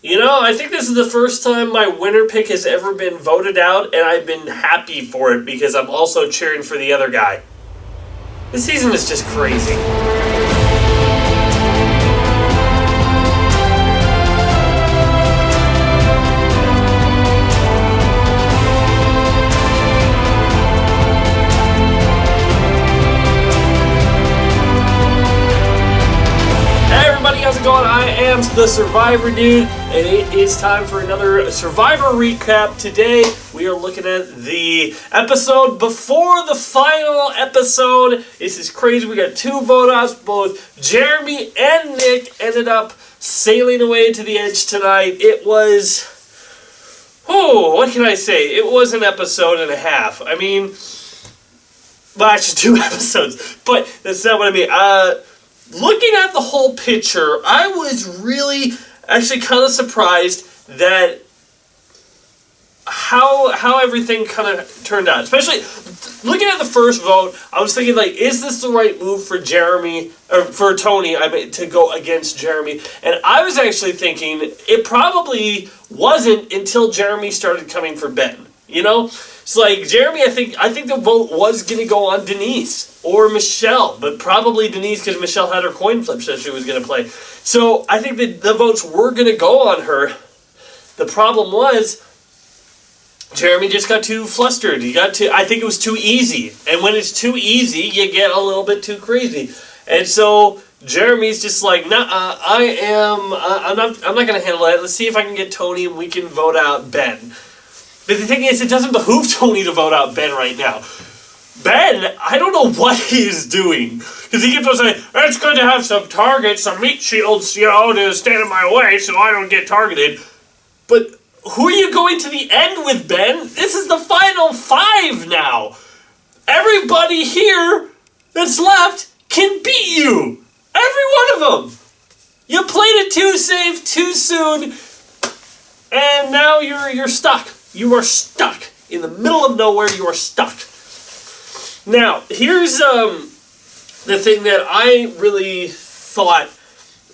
I think this is the first time my winner pick has ever been voted out, and I've been happy for it because I'm also cheering for the other guy. This season is just crazy. How's it going? I am the Survivor Dude, and it is time for another Survivor recap. Today, we are looking at the episode before the final episode. This is crazy. We got two vote-outs. Both Jeremy and Nick ended up sailing away to the edge tonight. It was... what can I say? It was an episode and a half. I mean... Well, actually, 2 episodes. But that's not what I mean. Looking at the whole picture, I was really actually kind of surprised that how everything kind of turned out. Especially looking at the first vote, I was thinking, like, is this the right move for Jeremy, or for Tony, to go against Jeremy? And I was actually thinking it probably wasn't until Jeremy started coming for Ben. It's like Jeremy, I think the vote was going to go on Denise or Michelle, but probably Denise because Michelle had her coin flip so she was going to play. So I think that the votes were going to go on her. The problem was Jeremy just got too flustered. I think it was too easy. And when it's too easy, you get a little bit too crazy. And so Jeremy's just like, nah, I'm not going to handle that. Let's see if I can get Tony and we can vote out Ben. But the thing is, it doesn't behoove Tony to vote out Ben right now. Ben, I don't know what he is doing. Because he keeps on saying, it's good to have some targets, some meat shields, to stand in my way so I don't get targeted. But who are you going to the end with, Ben? This is the final 5 now. Everybody here that's left can beat you. Every one of them. You played it too safe, too soon, and now you're stuck. You are stuck. In the middle of nowhere, you are stuck. Now, here's the thing that I really thought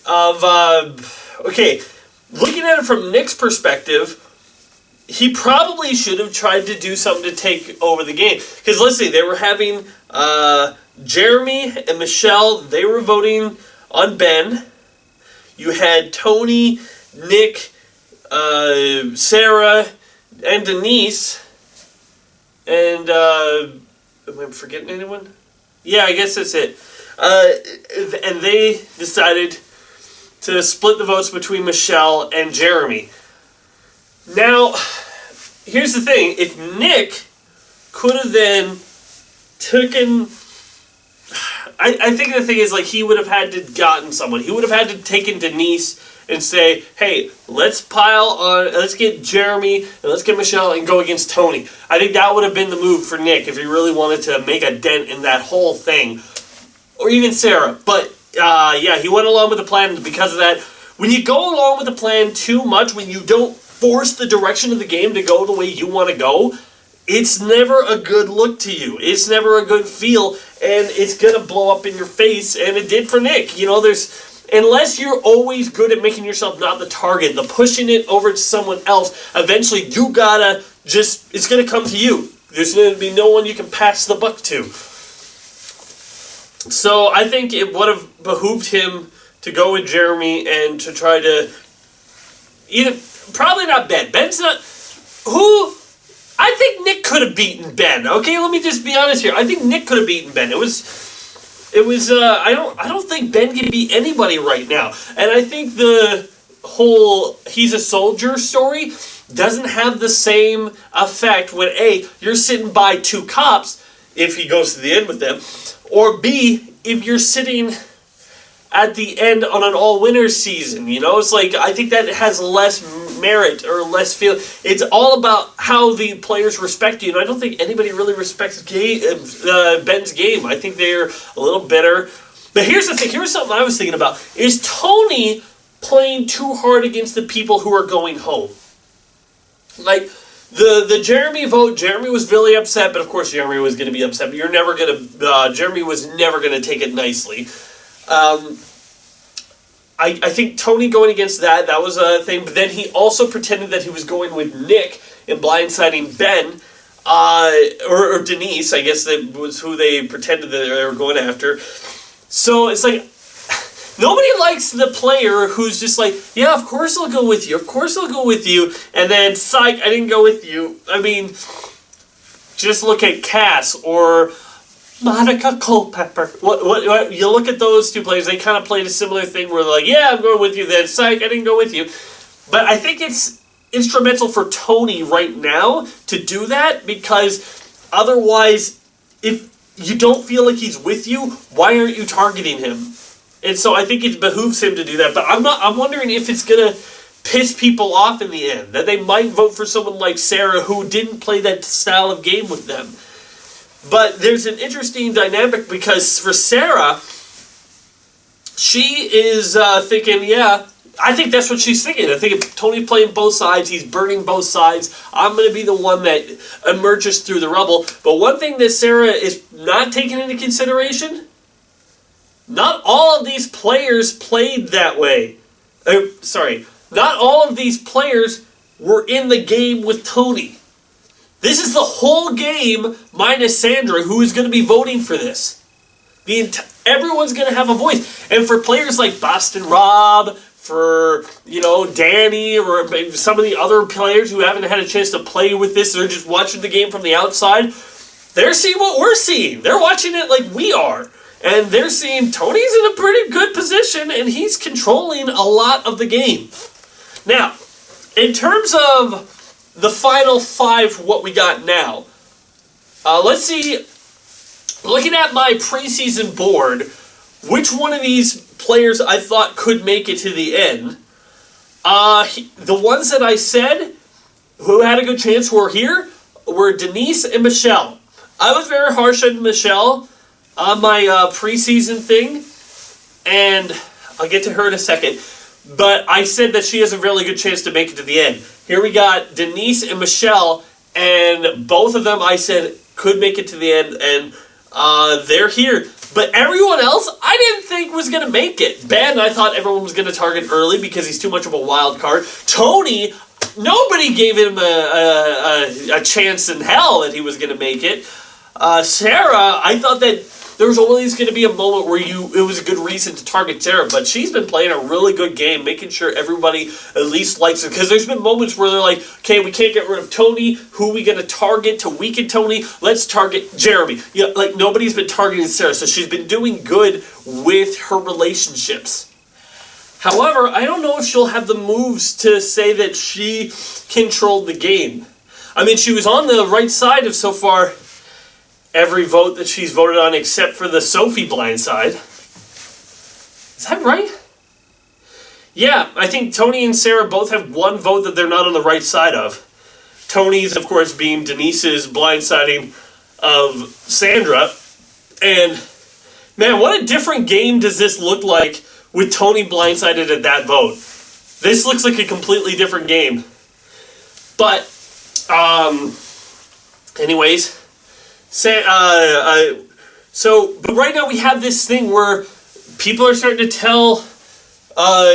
of. Okay, looking at it from Nick's perspective, he probably should have tried to do something to take over the game. Because let's see, they were having Jeremy and Michelle, they were voting on Ben. You had Tony, Nick, Sarah, and Denise, and, am I forgetting anyone? Yeah, I guess that's it. And they decided to split the votes between Michelle and Jeremy. Now, here's the thing. If Nick could have then taken... I think the thing is, like, he would have had to gotten someone. He would have had to taken Denise and say, hey, let's get Jeremy, and let's get Michelle, and go against Tony. I think that would have been the move for Nick if he really wanted to make a dent in that whole thing. Or even Sarah. But, yeah, he went along with the plan because of that. When you go along with the plan too much, when you don't force the direction of the game to go the way you want to go, it's never a good look to you. It's never a good feel, and it's going to blow up in your face, and it did for Nick. Unless you're always good at making yourself not the target, the pushing it over to someone else, eventually you gotta it's gonna come to you. There's gonna be no one you can pass the buck to. So I think it would have behooved him to go with Jeremy and to try to probably not Ben. Ben's not, I think Nick could have beaten Ben, okay? Let me just be honest here. I think Nick could have beaten Ben. It was I don't think Ben can beat anybody right now. And I think the whole he's a soldier story doesn't have the same effect when A, you're sitting by 2 cops if he goes to the end with them, or B, if you're sitting at the end on an all-winners season, It's like, I think that has less merit or less feel. It's all about how the players respect you, and I don't think anybody really respects Ben's game. I think they're a little bitter. But here's the thing. Here's something I was thinking about. Is Tony playing too hard against the people who are going home? Like, the Jeremy vote, Jeremy was really upset, but of course Jeremy was going to be upset. But Jeremy was never going to take it nicely. I think Tony going against that was a thing, but then he also pretended that he was going with Nick and blindsiding Ben, or Denise, I guess that was who they pretended that they were going after. So it's like, nobody likes the player who's just like, yeah, of course I'll go with you, of course I'll go with you, and then, psych, I didn't go with you. I mean, just look at Cass or Monica Culpepper. What? You look at those two players, they kind of played a similar thing where they're like, yeah, I'm going with you, then, psych, I didn't go with you. But I think it's instrumental for Tony right now to do that, because otherwise, if you don't feel like he's with you, why aren't you targeting him? And so I think it behooves him to do that. But I'm wondering if it's going to piss people off in the end, that they might vote for someone like Sarah who didn't play that style of game with them. But there's an interesting dynamic, because for Sarah, she is thinking, yeah, I think that's what she's thinking. I think if Tony's playing both sides, he's burning both sides, I'm going to be the one that emerges through the rubble. But one thing that Sarah is not taking into consideration, not all of these players played that way. Not all of these players were in the game with Tony. This is the whole game minus Sandra, who is going to be voting for this. Everyone's going to have a voice. And for players like Boston Rob, for, Danny, or some of the other players who haven't had a chance to play with this, they're just watching the game from the outside, they're seeing what we're seeing. They're watching it like we are. And they're seeing Tony's in a pretty good position, and he's controlling a lot of the game. Now, in terms of the final five, what we got now, let's see, looking at my preseason board, which one of these players I thought could make it to the end. The ones that I said who had a good chance were Denise and Michelle. I was very harsh on Michelle on my preseason thing, and I'll get to her in a second. But I said that she has a really good chance to make it to the end. Here we got Denise and Michelle, and both of them I said could make it to the end, and they're here. But everyone else, I didn't think was going to make it. Ben, I thought everyone was going to target early because he's too much of a wild card. Tony, nobody gave him a chance in hell that he was going to make it. Sarah, I thought that there was always going to be a moment where it was a good reason to target Sarah, but she's been playing a really good game, making sure everybody at least likes her. Because there's been moments where they're like, okay, we can't get rid of Tony. Who are we going to target to weaken Tony? Let's target Jeremy. Nobody's been targeting Sarah, so she's been doing good with her relationships. However, I don't know if she'll have the moves to say that she controlled the game. I mean, she was on the right side of so far every vote that she's voted on except for the Sophie blindside. Is that right? Yeah, I think Tony and Sarah both have one vote that they're not on the right side of. Tony's, of course, being Denise's blindsiding of Sandra. And, man, what a different game does this look like with Tony blindsided at that vote. This looks like a completely different game. But, anyways, but right now we have this thing where people are starting to tell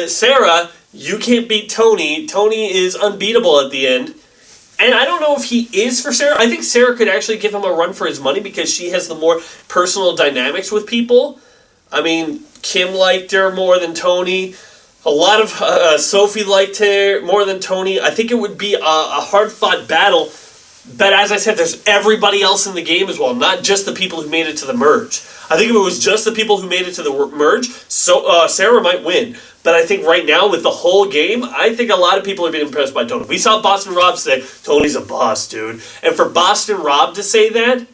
Sarah, you can't beat Tony. Tony is unbeatable at the end. And I don't know if he is for Sarah. I think Sarah could actually give him a run for his money because she has the more personal dynamics with people. I mean, Kim liked her more than Tony. A lot of Sophie liked her more than Tony. I think it would be a hard-fought battle. But as I said, there's everybody else in the game as well, not just the people who made it to the merge. I think if it was just the people who made it to the merge, Sarah might win. But I think right now, with the whole game, I think a lot of people are being impressed by Tony. We saw Boston Rob say, Tony's a boss, dude. And for Boston Rob to say that,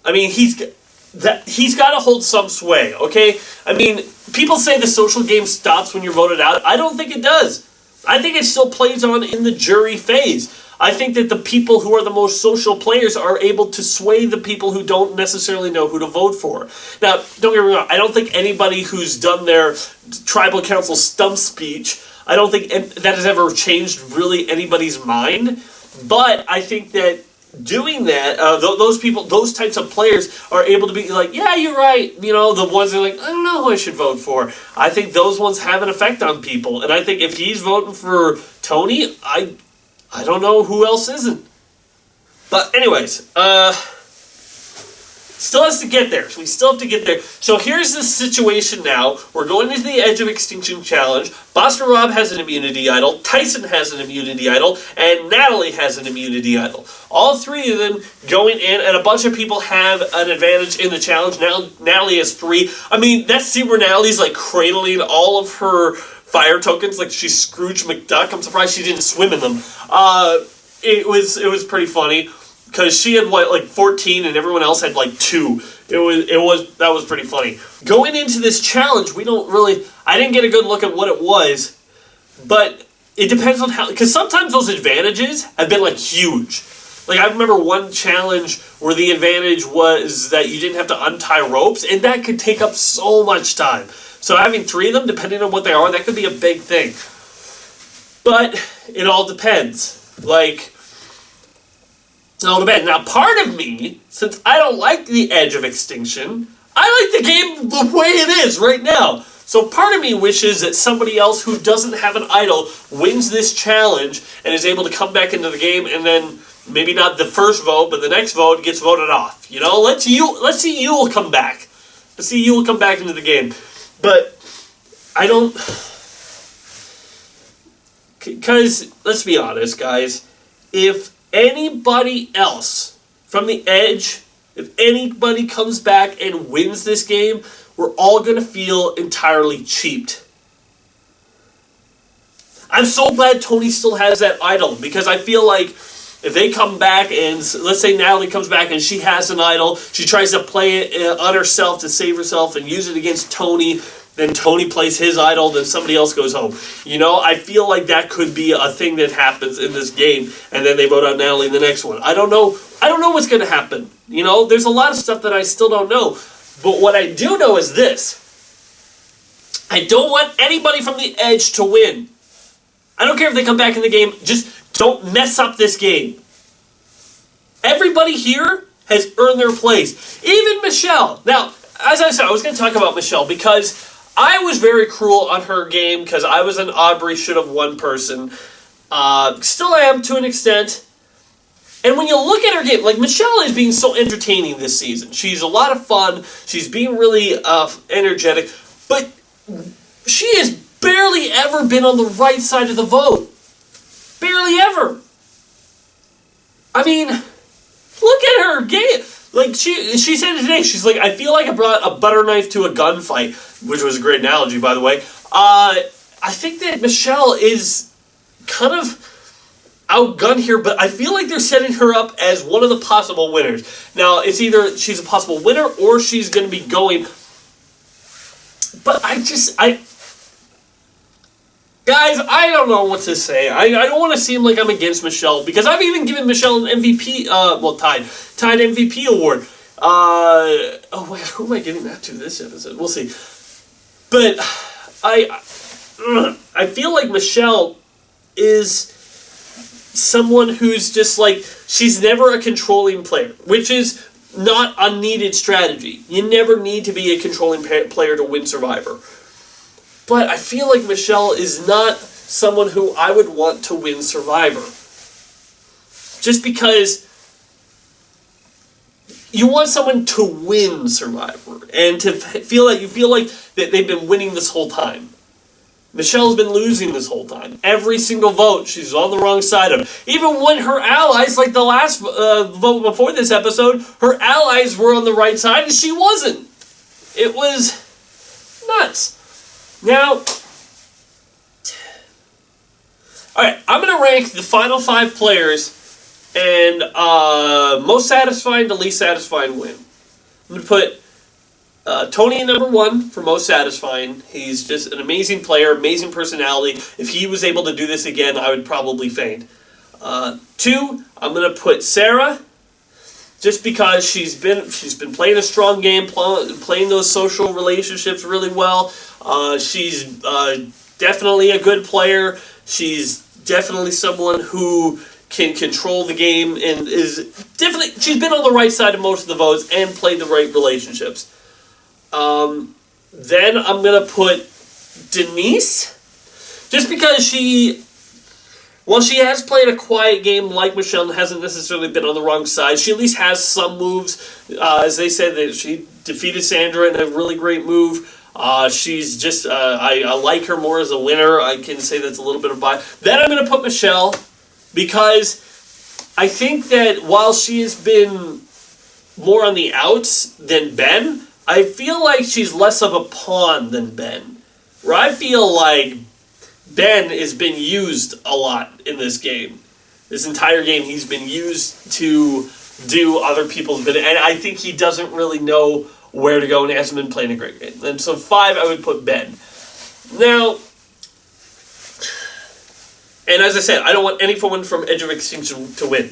I mean, he's got to hold some sway, okay? I mean, people say the social game stops when you're voted out. I don't think it does. I think it still plays on in the jury phase. I think that the people who are the most social players are able to sway the people who don't necessarily know who to vote for. Now, don't get me wrong, I don't think anybody who's done their tribal council stump speech, I don't think that has ever changed really anybody's mind. But I think that doing that, those people, those types of players are able to be like, yeah, you're right. You know, the ones that are like, I don't know who I should vote for. I think those ones have an effect on people. And I think if he's voting for Tony, I don't know who else isn't. But anyways, still has to get there. So we still have to get there. So here's the situation now. We're going into the Edge of Extinction Challenge. Boston Rob has an immunity idol. Tyson has an immunity idol. And Natalie has an immunity idol. All three of them going in, and a bunch of people have an advantage in the challenge. Now Natalie has 3. I mean, that scene where Natalie's like cradling all of her fire tokens like she's Scrooge McDuck. I'm surprised she didn't swim in them. It was pretty funny. Because she had like 14 and everyone else had like 2. That was pretty funny. Going into this challenge, I didn't get a good look at what it was, but it depends on how, because sometimes those advantages have been like huge. Like I remember one challenge where the advantage was that you didn't have to untie ropes, and that could take up so much time. So having 3 of them, depending on what they are, that could be a big thing. But it all depends. Now, part of me, since I don't like the Edge of Extinction, I like the game the way it is right now. So part of me wishes that somebody else who doesn't have an idol wins this challenge and is able to come back into the game, and then maybe not the first vote, but the next vote gets voted off. You know, let's see Yule come back. Let's see Yule come back into the game. But I don't, because let's be honest, guys, if anybody else from the Edge, if anybody comes back and wins this game, we're all going to feel entirely cheaped. I'm so glad Tony still has that idol, because I feel like if they come back and, let's say Natalie comes back and she has an idol, she tries to play it on herself to save herself and use it against Tony, then Tony plays his idol, then somebody else goes home. You know, I feel like that could be a thing that happens in this game, and then they vote out Natalie in the next one. I don't know what's going to happen. You know, there's a lot of stuff that I still don't know. But what I do know is this. I don't want anybody from the Edge to win. I don't care if they come back in the game. Just don't mess up this game. Everybody here has earned their place. Even Michelle. Now, as I said, I was going to talk about Michelle because I was very cruel on her game because I was an Aubrey should have won person. Still am to an extent. And when you look at her game, like Michelle is being so entertaining this season. She's a lot of fun. She's being really energetic. But she has barely ever been on the right side of the vote. Barely ever. I mean, look at her game. Like, she said it today, she's like, I feel like I brought a butter knife to a gunfight, which was a great analogy, by the way. I think that Michelle is kind of outgunned here, but I feel like they're setting her up as one of the possible winners. Now, it's either she's a possible winner or she's going to be going. But guys, I don't know what to say. I don't want to seem like I'm against Michelle, because I've even given Michelle an MVP, tied MVP award. Who am I giving that to this episode? We'll see. But I feel like Michelle is someone who's just like, she's never a controlling player, which is not a needed strategy. You never need to be a controlling player to win Survivor. But I feel like Michelle is not someone who I would want to win Survivor. Just because you want someone to win Survivor and to feel like that they've been winning this whole time. Michelle's been losing this whole time. Every single vote, she's on the wrong side of it. Even when her allies, like the last vote before this episode, her allies were on the right side and she wasn't. It was nuts. Now, alright, I'm going to rank the final 5 players and most satisfying to least satisfying win. I'm going to put Tony in number 1 for most satisfying. He's just an amazing player, amazing personality. If he was able to do this again, I would probably faint. 2, I'm going to put Sarah, just because she's been playing a strong game, playing those social relationships really well. She's definitely a good player. She's definitely someone who can control the game and is definitely, she's been on the right side of most of the votes and played the right relationships. Then I'm going to put Denise, just because while she has played a quiet game like Michelle and hasn't necessarily been on the wrong side, she at least has some moves. As they said, that she defeated Sandra in a really great move. She's just, I like her more as a winner. I can say that's a little bit of bias. Then I'm going to put Michelle, because I think that while she has been more on the outs than Ben, I feel like she's less of a pawn than Ben. Where I feel like Ben has been used a lot in this game. This entire game, he's been used to do other people's bit, and I think he doesn't really know where to go and hasn't been playing a great game. And so 5, I would put Ben. Now, and as I said, I don't want anyone from Edge of Extinction to win.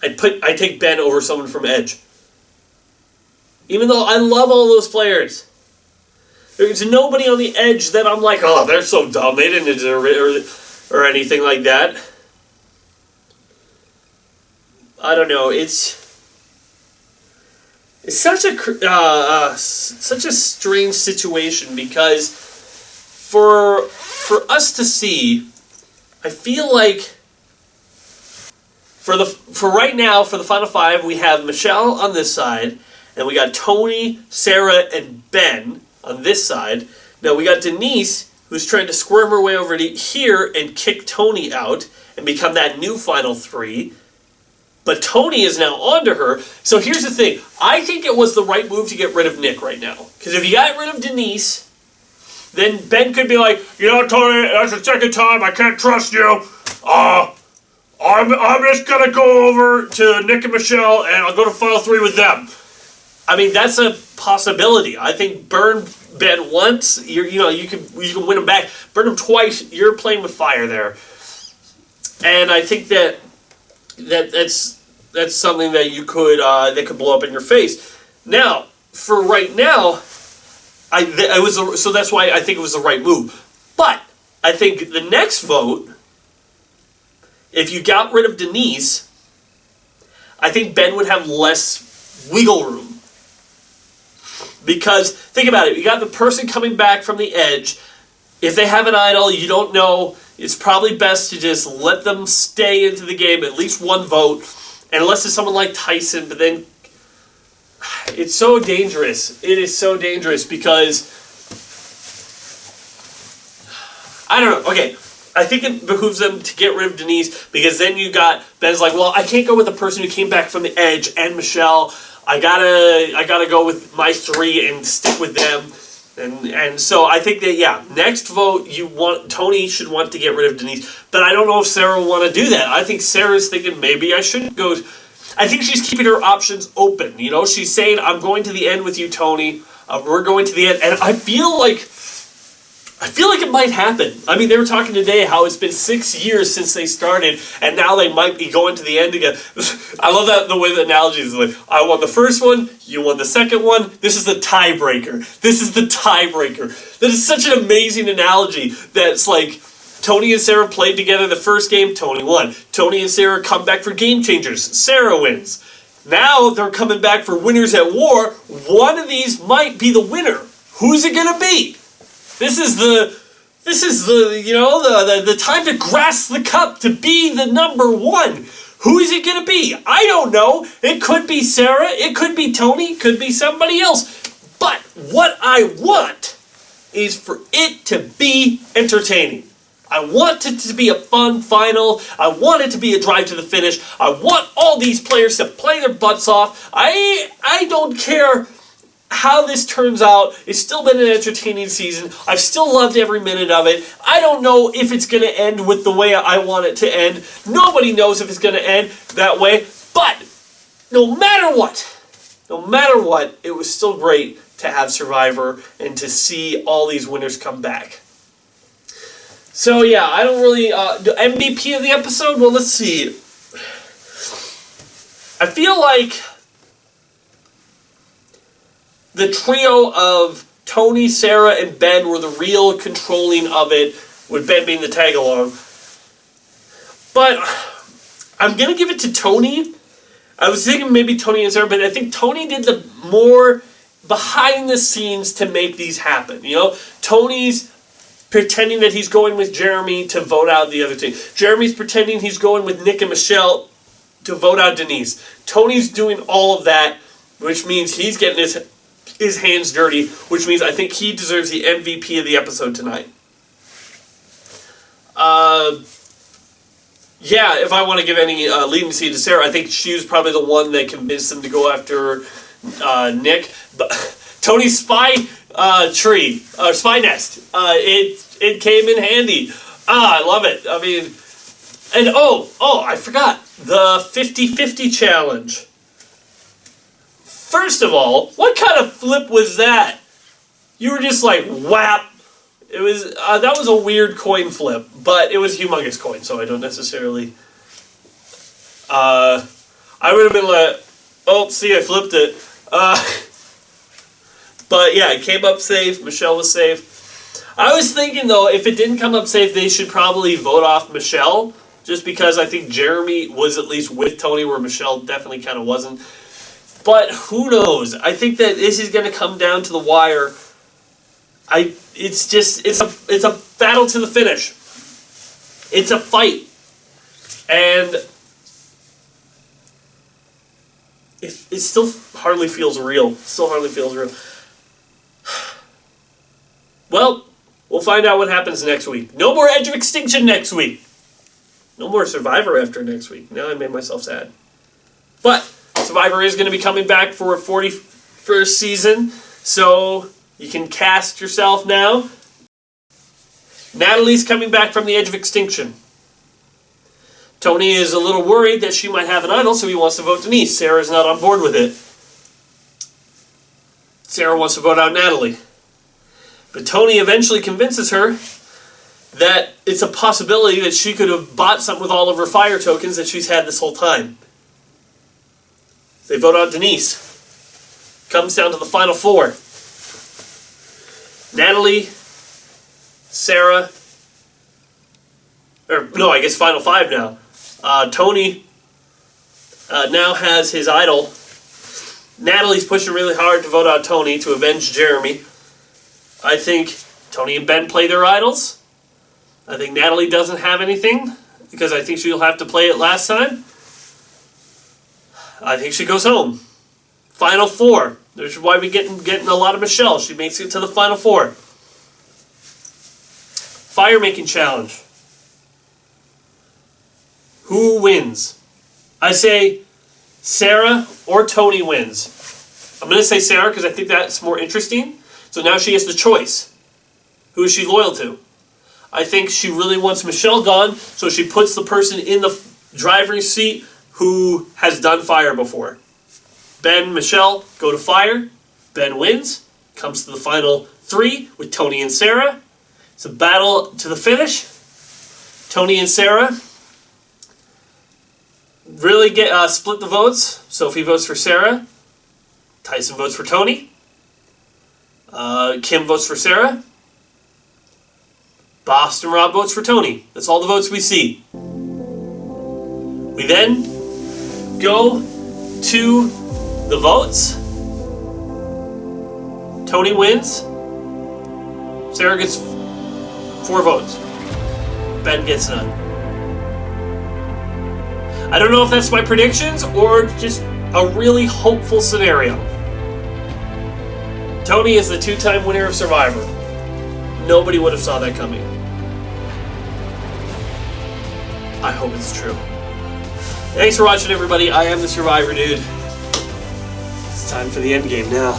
I take Ben over someone from Edge. Even though I love all those players. There's nobody on the Edge that I'm like, oh, they're so dumb, they didn't deserve it, or anything like that. I don't know, it's such a strange situation, because for us to see, I feel like for right now, for the final 5, we have Michelle on this side, and we got Tony, Sarah, and Ben on this side. Now we got Denise, who's trying to squirm her way over to here and kick Tony out and become that new final 3. But Tony is now onto her. So here's the thing. I think it was the right move to get rid of Nick right now. Because if you got rid of Denise, then Ben could be like, you know, Tony, that's the second time, I can't trust you. I'm just going to go over to Nick and Michelle, and I'll go to final 3 with them. I mean, that's a possibility. I think burn Ben once, you can win him back. Burn him twice, you're playing with fire there. And I think that's something that you could that could blow up in your face. Now, for right now, so that's why I think it was the right move. But I think the next vote, if you got rid of Denise, I think Ben would have less wiggle room. Because, think about it, you got the person coming back from the Edge. If they have an idol, you don't know, it's probably best to just let them stay into the game, at least one vote. And unless it's someone like Tyson, but then it's so dangerous. It is so dangerous because, I don't know, okay, I think it behooves them to get rid of Denise, because then you got, Ben's like, well, I can't go with the person who came back from the Edge and Michelle. I gotta go with my 3 and stick with them. And so I think that, yeah, next vote, Tony should want to get rid of Denise. But I don't know if Sarah will want to do that. I think Sarah's thinking maybe I shouldn't go. I think she's keeping her options open. You know, she's saying, I'm going to the end with you, Tony. We're going to the end. And I feel like it might happen. I mean, they were talking today how it's been 6 years since they started, and now they might be going to the end again. I love that, the way the analogy is like, I won the first one, you won the second one, this is the tiebreaker. This is the tiebreaker. That is such an amazing analogy that's like, Tony and Sarah played together the first game, Tony won. Tony and Sarah come back for Game Changers, Sarah wins. Now they're coming back for Winners at War. One of these might be the winner. Who's it gonna be? This is the time to grasp the cup, to be the number 1. Who is it going to be? I don't know. It could be Sarah. It could be Tony. It could be somebody else. But what I want is for it to be entertaining. I want it to be a fun final. I want it to be a drive to the finish. I want all these players to play their butts off. I don't care how this turns out. It's still been an entertaining season. I've still loved every minute of it. I don't know if it's going to end with the way I want it to end. Nobody knows if it's going to end that way. But no matter what, it was still great to have Survivor and to see all these winners come back. So yeah, I don't really... MVP of the episode? Well, let's see. I feel like the trio of Tony, Sarah, and Ben were the real controlling of it, with Ben being the tag-along. But I'm going to give it to Tony. I was thinking maybe Tony and Sarah, but I think Tony did the more behind the scenes to make these happen. You know, Tony's pretending that he's going with Jeremy to vote out the other team. Jeremy's pretending he's going with Nick and Michelle to vote out Denise. Tony's doing all of that, which means he's getting his hands dirty, which means I think he deserves the MVP of the episode tonight. Yeah, if I want to give any leading seed to Sarah, I think she was probably the one that convinced him to go after Nick. But Tony's spy spy nest, it came in handy. I love it. I mean, and I forgot the 50-50 challenge. First of all, what kind of flip was that? You were just like whap. It was that was a weird coin flip, but it was a humongous coin, so I don't necessarily. I would have been like, oh, see, I flipped it. But yeah, it came up safe. Michelle was safe. I was thinking though, if it didn't come up safe, they should probably vote off Michelle, just because I think Jeremy was at least with Tony, where Michelle definitely kind of wasn't. But who knows? I think that this is going to come down to the wire. It's a battle to the finish. It's a fight. And it still hardly feels real. Well, we'll find out what happens next week. No more Edge of Extinction next week. No more Survivor after next week. Now I made myself sad. But Survivor is going to be coming back for a 41st season. So you can cast yourself now. Natalie's coming back from the Edge of Extinction. Tony is a little worried that she might have an idol, so he wants to vote Denise. Sarah's not on board with it. Sarah wants to vote out Natalie. But Tony eventually convinces her that it's a possibility that she could have bought something with all of her fire tokens that she's had this whole time. They vote out Denise. Comes down to the final four. Natalie, Sarah, final five now. Tony now has his idol. Natalie's pushing really hard to vote out Tony to avenge Jeremy. I think Tony and Ben play their idols. I think Natalie doesn't have anything, because I think she'll have to play it last time. I think she goes home. Final four. That's why we're getting a lot of Michelle. She makes it to the final four. Fire making challenge. Who wins? I say Sarah or Tony wins. I'm going to say Sarah because I think that's more interesting. So now she has the choice. Who is she loyal to? I think she really wants Michelle gone, so she puts the person in the driver's seat who has done fire before. Ben, Michelle go to fire. Ben wins. Comes to the final three with Tony and Sarah. It's a battle to the finish. Tony and Sarah really get split the votes. Sophie votes for Sarah. Tyson votes for Tony. Kim votes for Sarah. Boston Rob votes for Tony. That's all the votes we see. We then go to the votes. Tony wins. Sarah gets 4 votes. Ben gets none. I don't know if that's my predictions or just a really hopeful scenario. Tony is the 2-time winner of Survivor. Nobody would have saw that coming. I hope it's true. Thanks for watching, everybody. I am the Survivor Dude. It's time for the endgame now.